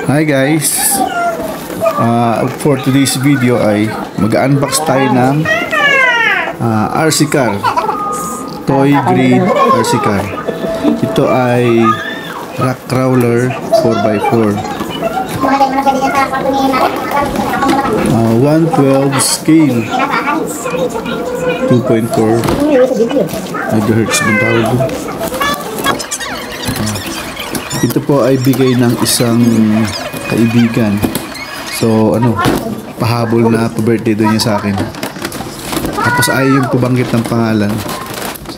Hi guys, for today's video ay mag-unbox tayo ng RC car, toy grade RC car. Ito ay rock crawler 4x4, 112 scale, 2.4 MHz ang tawag doon. Ito po ay bigay ng isang kaibigan. So pahabol na pa-birthday doon niya sa akin. Tapos ayaw yung pabanggit ng pangalan.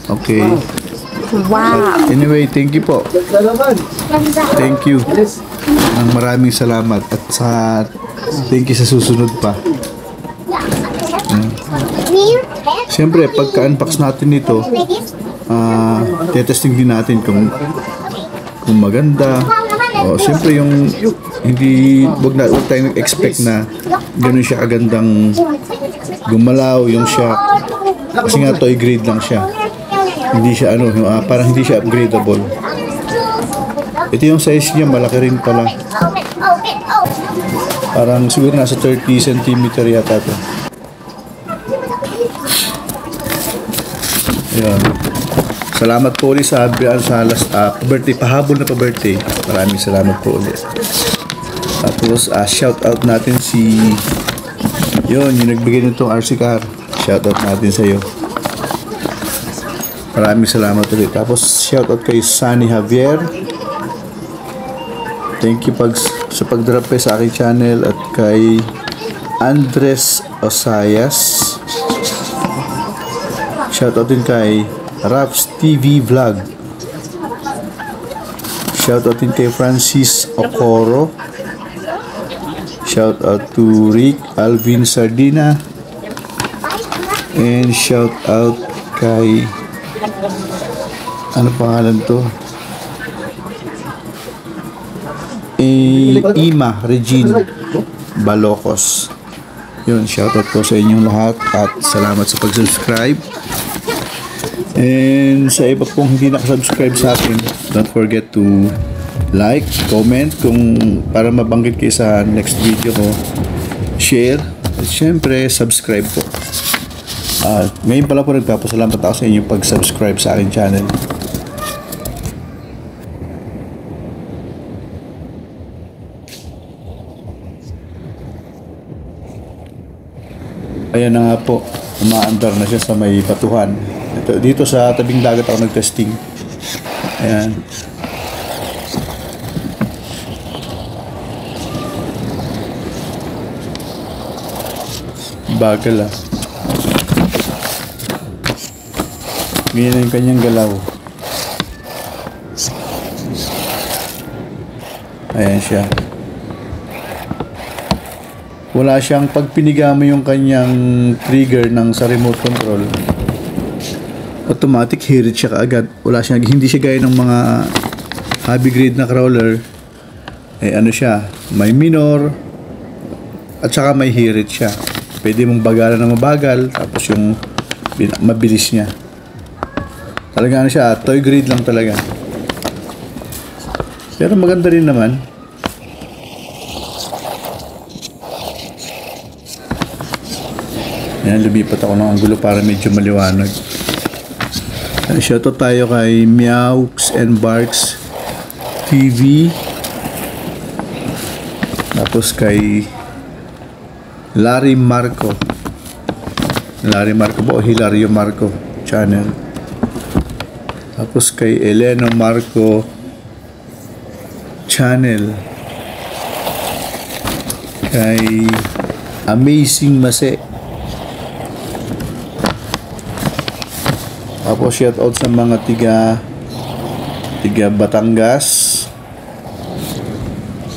Okay. Wow. Anyway, thank you po. Thank you. Maraming salamat. At thank you sa susunod pa. Siyempre, pagka-unbox natin nito, tetesting din natin kung maganda. Siyempre yung wag tayong expect na ganun siya kagandang gumalaw yung shock. Kasi nga toy grade lang siya. Hindi siya parang hindi siya upgradable. Ito yung size niya, malaki rin pala. Parang siguro nasa 30 cm yata to. Ayan. Salamat po ulit sa birthday, pahabol na pa-birthday. Maraming salamat po ulit. Tapos, shout out natin yung nagbigay nitong RC car. Shout out natin sa iyo. Maraming salamat ulit. Tapos, shout out kay Sunny Javier. Thank you sa pag-drop sa aking channel, at kay Andres Osayas. Shout out din kay Raps TV Vlog. Shout out din kay Francis Okoro. Shout out to Rick Alvin Sardina. And shout out kay pangalan to? Ima Regine Balocos. Yun, shout out po sa inyong lahat at salamat sa pag-subscribe. And sa iba pong hindi nakasubscribe sa akin, don't forget to like, comment para mabanggit kayo sa next video ko, share, at syempre subscribe po. Ngayon pala po nagpapasalamat ako sa inyong pag-subscribe sa aking channel. Ayan na nga po, umaandar na siya sa may batuhan. Dito sa tabing dagat ako nag-testing. Ayan. Bagal Ganyan yung kanyang galaw. Ayan siya. Wala siyang, pag piniga mo yung kanyang trigger sa remote control, automatic hirit siya kaagad. Hindi siya gaya ng mga hobby grade na crawler. Siya, may minor at saka may hirit siya. Pwede mong bagalan na mabagal, tapos yung mabilis niya. Talaga siya, toy grade lang talaga. Pero maganda rin naman. Ayan, lumipat ako ng anggulo para medyo maliwanag. Shoutout tayo kay Meows and Barks TV. Tapos kay Larry Marco po, Hilario Marco channel. Tapos kay Eleno Marco channel. Kay Amazing Mase. Tapos shout out sa mga tiga Batangas.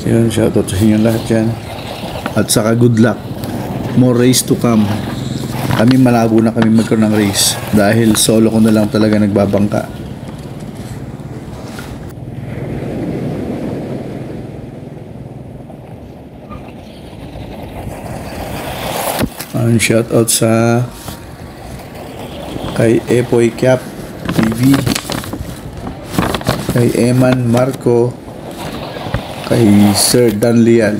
Yun, shout out sa inyo lahat yan. At saka good luck. More race to come. Kami malabo na kami magkaroon ng race dahil solo ko na lang talaga nagbabangka. Shout out sa kay Epoy Cap TV, kay Eman Marco, kay Sir Dan Lian.